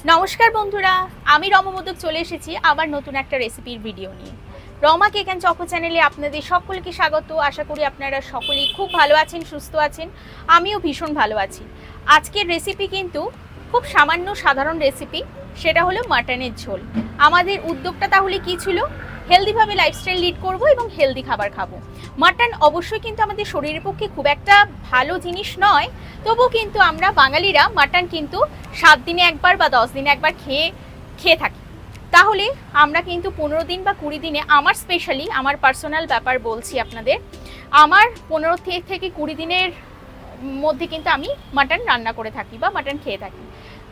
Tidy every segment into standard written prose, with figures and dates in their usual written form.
নমস্কার বন্ধুরা, আমি রমা মোদক চলে এসেছি আবার নতুন একটা রেসিপির ভিডিও নিয়ে। রমা কেক অ্যান্ড চকো চ্যানেলে আপনাদের সকলকে স্বাগত। আশা করি আপনারা সকলেই খুব ভালো আছেন, সুস্থ আছেন। আমিও ভীষণ ভালো আছি। আজকের রেসিপি কিন্তু খুব সামান্য সাধারণ রেসিপি, সেটা হলো মাটনের ঝোল। আমাদের উদ্যোগটা তাহলে কি ছিল? হেলদিভাবে লাইফস্টাইল লিড করব এবং হেলদি খাবার খাবো। মাটন অবশ্যই কিন্তু আমাদের শরীরের পক্ষে খুব একটা ভালো জিনিস নয়, তবুও কিন্তু আমরা বাঙালিরা মাটন কিন্তু 7 দিনে একবার বা 10 দিনে একবার খেয়ে থাকি। তাহলে আমরা কিন্তু 15 দিন বা 20 দিনে, আমার স্পেশালি আমার পার্সোনাল ব্যাপার বলছি আপনাদের, আমার 15 থেকে 20 দিনের মধ্যে কিন্তু আমি মাটন রান্না করে থাকি বা মাটন খেয়ে থাকি।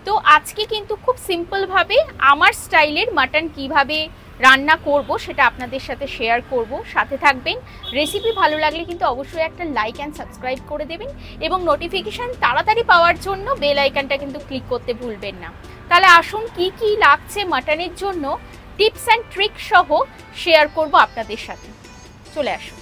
তো আজকে কিন্তু খুব সিম্পলভাবে আমার স্টাইলের মাটন কিভাবে রান্না করব সেটা আপনাদের সাথে শেয়ার করব। সাথে থাকবেন। রেসিপি ভালো লাগলে কিন্তু অবশ্যই একটা লাইক অ্যান্ড সাবস্ক্রাইব করে দেবেন এবং নোটিফিকেশান তাড়াতাড়ি পাওয়ার জন্য বেল আইকনটা কিন্তু ক্লিক করতে ভুলবেন না। তাহলে আসুন কি কি লাগছে মাটনের জন্য টিপস অ্যান্ড ট্রিক সহ শেয়ার করব আপনাদের সাথে। চলে আসুন।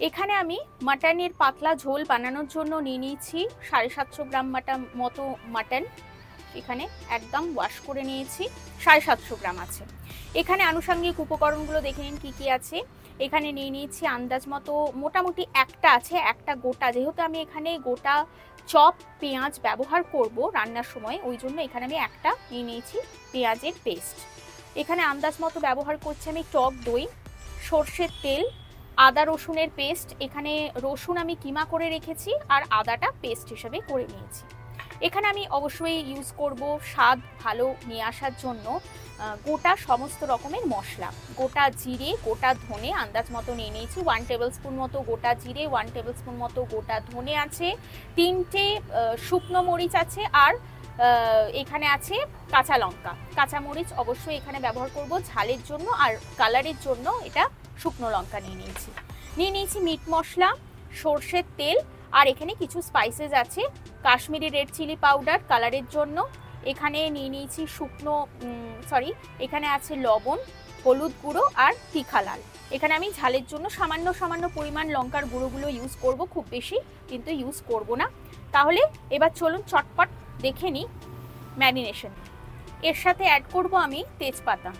এখানে আমি মাটনের পাতলা ঝোল বানানোর জন্য নিয়ে নিয়েছি 750 গ্রাম মতো মাটন। এখানে একদম ওয়াশ করে নিয়েছি, 750 গ্রাম আছে। এখানে আনুষঙ্গিক উপকরণগুলো দেখে নিন কি কি আছে। এখানে নিয়ে নিয়েছি আন্দাজ মতো, মোটামুটি একটা আছে, একটা গোটা, যেহেতু আমি এখানে গোটা চপ পেঁয়াজ ব্যবহার করব রান্নার সময়, ওই জন্য এখানে আমি একটা নিয়ে নিয়েছি পেঁয়াজের পেস্ট। এখানে আন্দাজ মতো ব্যবহার করছি আমি টক দই, সর্ষের তেল, আদা রসুনের পেস্ট। এখানে রসুন আমি কিমা করে রেখেছি আর আদাটা পেস্ট হিসেবে করে নিয়েছি। এখানে আমি অবশ্যই ইউজ করব স্বাদ ভালো নিয়ে আসার জন্য গোটা সমস্ত রকমের মশলা। গোটা জিরে, গোটা ধনে আন্দাজ মতো নিয়ে নিয়েছি। 1 টেবিল স্পুন মতো গোটা জিরে, 1 টেবিল স্পুন মতো গোটা ধনে আছে, 3টে শুকনো মরিচ আছে, আর এখানে আছে কাঁচা লঙ্কা। কাঁচা মরিচ অবশ্যই এখানে ব্যবহার করব ঝালের জন্য, আর কালারের জন্য এটা শুকনো লঙ্কা নিয়ে নিয়েছি মিট মশলা, সর্ষের তেল, আর এখানে কিছু স্পাইসেস আছে। কাশ্মীরি রেড চিলি পাউডার কালারের জন্য। এখানে নিয়ে নিয়েছি এখানে আছে লবণ, হলুদ গুঁড়ো আর তিখা লাল। এখানে আমি ঝালের জন্য সামান্য সামান্য পরিমাণ লঙ্কার গুঁড়োগুলো ইউজ করব, খুব বেশি কিন্তু ইউজ করব না। তাহলে এবার চলুন চটপট দেখে নিই ম্যারিনেশন। এর সাথে অ্যাড করব আমি তেজপাতা।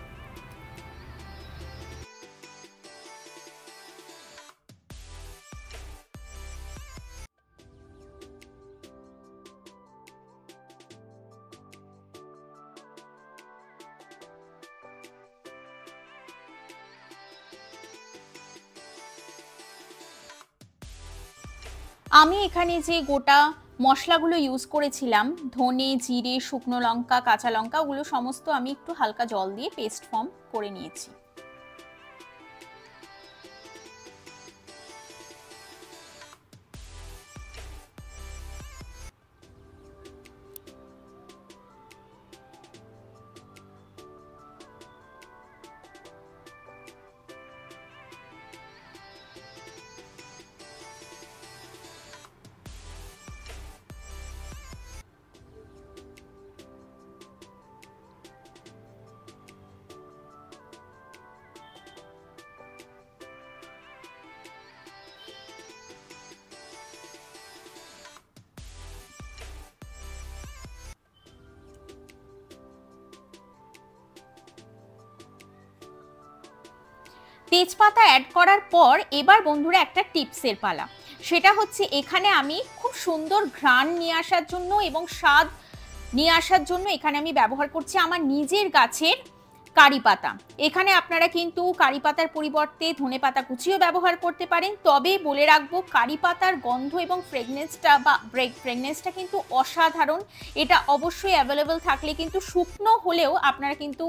আমি এখানে যে গোটা মশলাগুলো ইউজ করেছিলাম, ধনে, জিরে, শুকনো লঙ্কা, কাঁচা লঙ্কা, ওগুলো সমস্ত আমি একটু হালকা জল দিয়ে পেস্ট ফর্ম করে নিয়েছি। তেজপাতা অ্যাড করার পর এবার বন্ধুরা একটা টিপসের পালা। সেটা হচ্ছে এখানে আমি খুব সুন্দর ঘ্রাণ নিয়ে আসার জন্য এবং স্বাদ নিয়ে আসার জন্য এখানে আমি ব্যবহার করছি আমার নিজের গাছের কারি পাতা। এখানে আপনারা কিন্তু কারি পাতার পরিবর্তে ধনেপাতা কুচিও ব্যবহার করতে পারেন। তবে বলে রাখবো, কারি পাতার গন্ধ এবং ফ্রেগনেন্সটা কিন্তু অসাধারণ। এটা অবশ্যই অ্যাভেলেবল থাকলে কিন্তু শুকনো হলেও আপনারা কিন্তু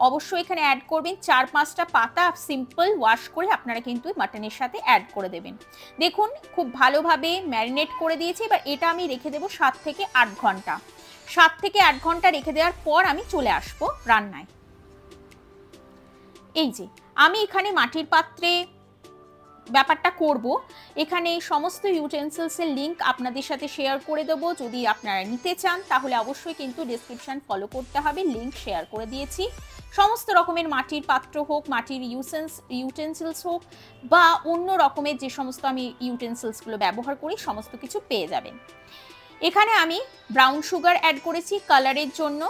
অবশ্যই এখানে অ্যাড করবেন। 4-5টা পাতা সিম্পল ওয়াশ করে আপনারা কিন্তু মাটনের সাথে অ্যাড করে দেবেন। দেখুন খুব ভালোভাবে ম্যারিনেট করে দিয়েছি। এবার এটা আমি রেখে দেবো 7 থেকে 8 ঘন্টা। 7 থেকে 8 ঘন্টা রেখে দেওয়ার পর আমি চলে আসবো রান্নায়। এই যে আমি এখানে মাটির পাত্রে ব্যাপারটা করব। এখানে সমস্ত ইউটেন্সিলসের লিঙ্ক আপনাদের সাথে শেয়ার করে দেবো, যদি আপনারা নিতে চান তাহলে অবশ্যই কিন্তু ডেসক্রিপশন ফলো করতে হবে, লিঙ্ক শেয়ার করে দিয়েছি। সমস্ত রকমের মাটির পাত্র হোক, মাটির ইউটেন্সিলস হোক, বা অন্য রকমের যে সমস্ত আমি ইউটেন্সিলসগুলো ব্যবহার করি সমস্ত কিছু পেয়ে যাবেন। এখানে আমি ব্রাউন সুগার অ্যাড করেছি কালারের জন্য।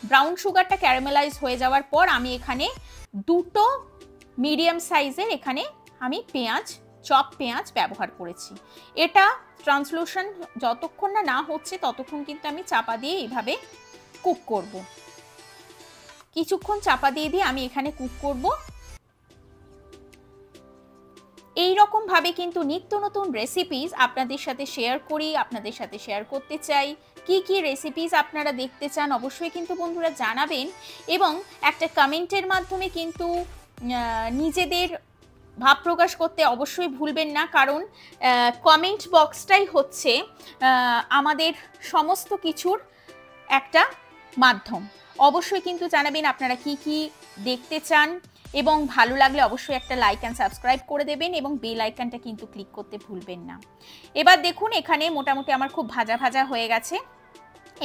ব্রাউন সুগারটা ক্যারামেলাইজ হয়ে যাওয়ার পর আমি এখানে দুটো মিডিয়াম সাইজের এখানে আমি চপ পেঁয়াজ ব্যবহার করেছি। এটা ট্রান্সলুশন যতক্ষণ না হচ্ছে ততক্ষণ কিন্তু আমি চাপা দিয়ে এইভাবে কুক করব। কিছুক্ষণ চাপা দিয়ে আমি এখানে কুক করব। এই রকম ভাবে কিন্তু নিত্য নতুন রেসিপিস আপনাদের সাথে শেয়ার করি, আপনাদের সাথে শেয়ার করতে চাই। কি কি রেসিপিস আপনারা দেখতে চান অবশ্যই কিন্তু বন্ধুরা জানাবেন, এবং একটা কমেন্টের মাধ্যমে কিন্তু নিজেদের ভাব প্রকাশ করতে অবশ্যই ভুলবেন না, কারণ কমেন্ট বক্সটাই হচ্ছে আমাদের সমস্ত কিছুর একটা মাধ্যম। অবশ্যই কিন্তু জানাবেন আপনারা কি কি দেখতে চান, এবং ভালো লাগলে অবশ্যই একটা লাইক অ্যান্ড সাবস্ক্রাইব করে দেবেন, এবং বেল আইকনটা কিন্তু ক্লিক করতে ভুলবেন না। এবার দেখুন এখানে মোটামুটি আমার খুব ভাজা ভাজা হয়ে গেছে।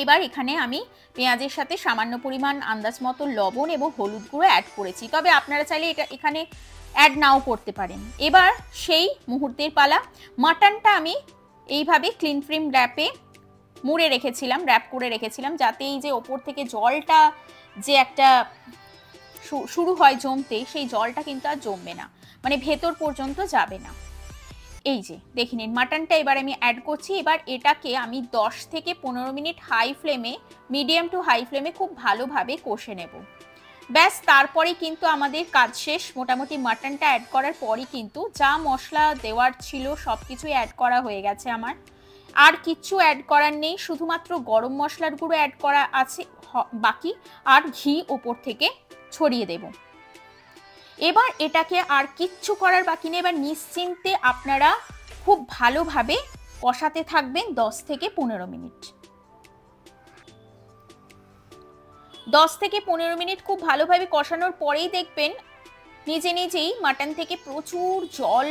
এবার এখানে আমি পেঁয়াজের সাথে সামান্য পরিমাণ আন্দাজ মতো লবণ এবং হলুদ গুঁড়ো অ্যাড করেছি, তবে আপনারা চাইলে এটা এখানে অ্যাড নাও করতে পারেন। এবার সেই মুহূর্তের পালা। মাটনটা আমি এইভাবে ক্লিন ফিল্ম র্যাপে মুড়ে রেখেছিলাম, র্যাপ করে রেখেছিলাম, যাতে এই যে ওপর থেকে জলটা যে একটা শুরু হয় জমতে, সেই জলটা কিন্তু আর জমবে না, মানে ভেতর পর্যন্ত যাবে না। এই যে দেখে নিন মাটনটা এবার আমি অ্যাড করছি। এবার এটাকে আমি 10 থেকে 15 মিনিট হাই ফ্লেমে, মিডিয়াম টু হাই ফ্লেমে খুব ভালোভাবে কষে নেব। ব্যাস, তারপরে কিন্তু আমাদের কাজ শেষ। মোটামুটি মাটনটা অ্যাড করার পরই কিন্তু যা মশলা দেওয়ার ছিল সব কিছুই অ্যাড করা হয়ে গেছে আমার, আর কিচ্ছু অ্যাড করার নেই, শুধুমাত্র গরম মশলার গুঁড়ো অ্যাড করা আছে বাকি, আর ঘি ওপর থেকে ছড়িয়ে দেব। এবার এটাকে আর কিচ্ছু করার বাকি নেই। এবার নিশ্চিন্তে আপনারা খুব ভালোভাবে কষাতে থাকবেন 10 থেকে 15 মিনিট। 10 থেকে 15 মিনিট খুব ভালোভাবে কষানোর পরেই দেখবেন নিজে নিজেই মাটন থেকে প্রচুর জল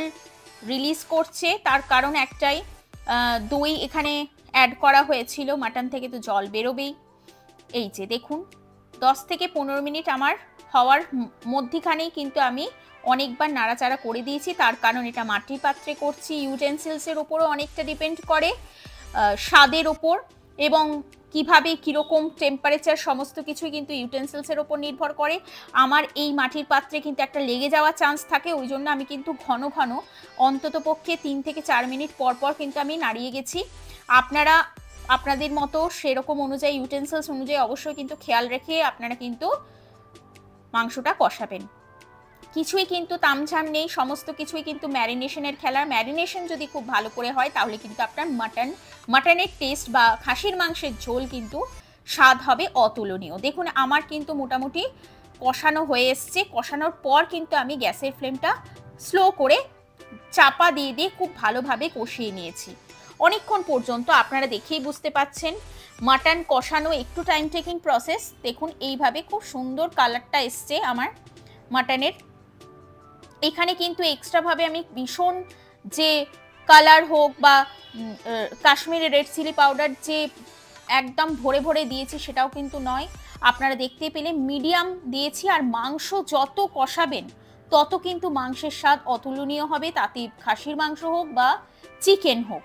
রিলিজ করছে। তার কারণ একটাই, দই এখানে অ্যাড করা হয়েছিল, মাটন থেকে তো জল বেরোবেই। এই যে দেখুন 10 থেকে 15 মিনিট আমার হওয়ার মধ্যখানেই কিন্তু আমি অনেকবার নাড়াচাড়া করে দিয়েছি। তার কারণ এটা মাটির পাত্রে করছি, ইউটেন্সিলসের ওপরও অনেকটা ডিপেন্ড করে, স্বাদের ওপর, এবং কিভাবে কিরকম টেম্পারেচার সমস্ত কিছুই কিন্তু ইউটেন্সিলসের ওপর নির্ভর করে। আমার এই মাটির পাত্রে কিন্তু একটা লেগে যাওয়ার চান্স থাকে, ওই জন্য আমি কিন্তু ঘন ঘন অন্তত পক্ষে 3 থেকে 4 মিনিট পর পর কিন্তু আমি নাড়িয়ে গেছি। আপনারা আপনাদের মতো সেরকম অনুযায়ী ইউটেন্সিলস অনুযায়ী অবশ্যই কিন্তু খেয়াল রেখে আপনারা কিন্তু মাংসটা কষাবেন। কিছুই কিন্তু তামঝাম নেই, সমস্ত কিছুই কিন্তু ম্যারিনেশনের খেলা। ম্যারিনেশন যদি খুব ভালো করে হয় তাহলে কিন্তু আপনার মাটনের টেস্ট বা খাসির মাংসের ঝোল কিন্তু স্বাদ হবে অতুলনীয়। দেখুন আমার কিন্তু মোটামুটি কষানো হয়ে এসছে। কষানোর পর কিন্তু আমি গ্যাসের ফ্লেমটা স্লো করে চাপা দিয়ে খুব ভালোভাবে কষিয়ে নিয়েছি অনেকক্ষণ পর্যন্ত। আপনারা দেখেই বুঝতে পাচ্ছেন মাটন কষানো একটু টাইম টেকিং প্রসেস। দেখুন এইভাবে খুব সুন্দর কালারটা এসছে আমার মাটনের। এখানে কিন্তু এক্সট্রাভাবে আমি ভীষণ যে কালার হোক বা কাশ্মীরি রেড চিলি পাউডার যে একদম ভরে ভরে দিয়েছি সেটাও কিন্তু নয়। আপনারা দেখতে পেলে মিডিয়াম দিয়েছি, আর মাংস যত কষাবেন তত কিন্তু মাংসের স্বাদ অতুলনীয় হবে, তাতে খাসির মাংস হোক বা চিকেন হোক।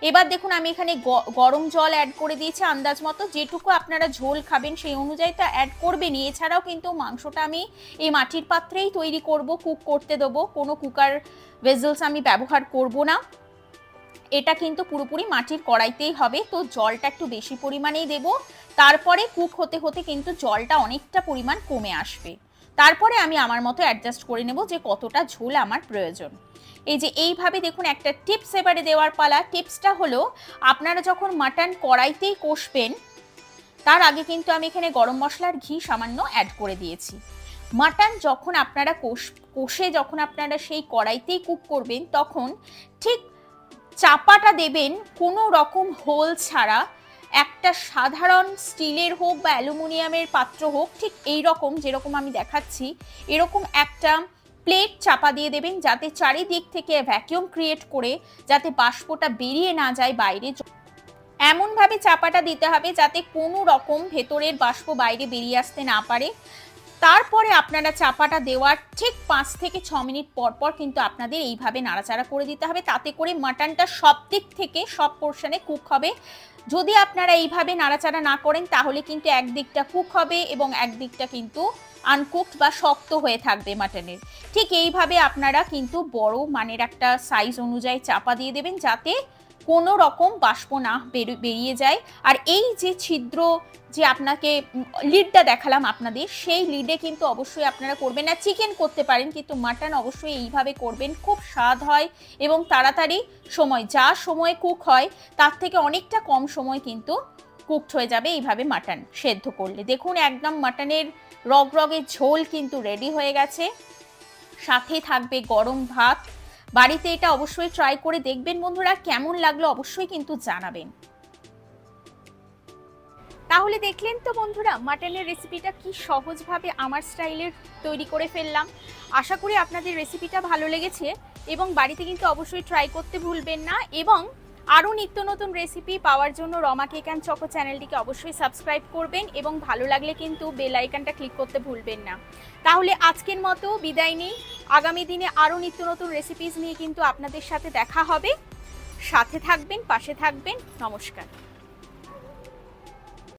এবার দেখুন আমি এখানে গরম জল অ্যাড করে দিয়েছি আন্দাজ মতো, যেটুকু আপনারা ঝোল খাবেন সেই অনুযায়ী তা অ্যাড করবেনই। এছাড়াও কিন্তু মাংসটা আমি এই মাটির পাত্রেই তৈরি করব, কুক করতে দেবো, কোনো কুকার ভেসেলস আমি ব্যবহার করব না। এটা কিন্তু পুরোপুরি মাটির কড়াইতেই হবে, তো জলটা একটু বেশি পরিমাণেই দেব। তারপরে কুক হতে হতে কিন্তু জলটা অনেকটা পরিমাণ কমে আসবে। তারপরে আমি আমার মতো অ্যাডজাস্ট করে নেব যে কতটা ঝোল আমার প্রয়োজন। এই যে এইভাবে দেখুন একটা টিপস এবারে দেওয়ার পালা। টিপসটা হলো আপনারা যখন মাটন কড়াইতেই কষবেন তার আগে কিন্তু আমি এখানে গরম মশলার ঘি সামান্য অ্যাড করে দিয়েছি। মাটন যখন আপনারা কষে যখন আপনারা সেই কড়াইতেই কুক করবেন তখন ঠিক চাপাটা দেবেন কোনো রকম হোল ছাড়া, একটা সাধারণ স্টিলের হোক বা অ্যালুমিনিয়ামের পাত্র হোক, ঠিক এই রকম যেরকম আমি দেখাচ্ছি এরকম একটা প্লেট চাপা দিয়ে দেবেন, যাতে চারিদিক থেকে ভ্যাকিউম ক্রিয়েট করে যাতে বাষ্পটা বেরিয়ে না যায় বাইরে। এমনভাবে চাপাটা দিতে হবে যাতে কোনো রকম ভেতরের বাষ্প বাইরে বেরিয়ে আসতে না পারে। তারপরে আপনারা চাপাটা দেওয়ার ঠিক 5 থেকে 6 মিনিট পর পর কিন্তু আপনাদের এইভাবে নাড়াচাড়া করে দিতে হবে, তাতে করে মাটনটা সব দিক থেকে সব পোর্শনে কুক হবে। যদি আপনারা এইভাবে নাড়াচাড়া না করেন তাহলে কিন্তু একদিকটা কুক হবে এবং একদিকটা কিন্তু আনকুকড বা শক্ত হয়ে থাকবে মাটনের। ঠিক এইভাবে আপনারা কিন্তু বড় মানের একটা সাইজ অনুযায়ী চাপা দিয়ে দেবেন, যাতে কোনো রকম বাষ্প না বেরিয়ে যায়। আর এই যে ছিদ্র যে আপনাকে লিডটা দেখালাম আপনাদের, সেই লিডে কিন্তু অবশ্যই আপনারা করবেন না। চিকেন করতে পারেন কিন্তু মাটন অবশ্যই এইভাবে করবেন, খুব স্বাদ হয় এবং তাড়াতাড়ি যা সময় কুক হয় তার থেকে অনেকটা কম সময় কিন্তু কুকড হয়ে যাবে এইভাবে মাটন সেদ্ধ করলে। দেখুন একদম মাটনের রগরগের ঝোল কিন্তু রেডি হয়ে গেছে, সাথে থাকবে গরম ভাত। বাড়িতে এটা অবশ্যই ট্রাই করে দেখবেন বন্ধুরা, কেমন লাগলো অবশ্যই কিন্তু জানাবেন। তাহলে দেখলেন তো বন্ধুরা মাটনের রেসিপিটা কি সহজভাবে আমার স্টাইলের তৈরি করে ফেললাম। আশা করি আপনাদের রেসিপিটা ভালো লেগেছে এবং বাড়িতে কিন্তু অবশ্যই ট্রাই করতে ভুলবেন না। এবং আরও নিত্য নতুন রেসিপি পাওয়ার জন্য রমা কেক অ্যান্ড চকো চ্যানেলটিকে অবশ্যই সাবস্ক্রাইব করবেন এবং ভালো লাগলে কিন্তু বেল আইকনটা ক্লিক করতে ভুলবেন না। তাহলে আজকের মতো বিদায় নিই, আগামী দিনে আরও নিত্য নতুন রেসিপিস নিয়ে কিন্তু আপনাদের সাথে দেখা হবে। সাথে থাকবেন, পাশে থাকবেন। নমস্কার।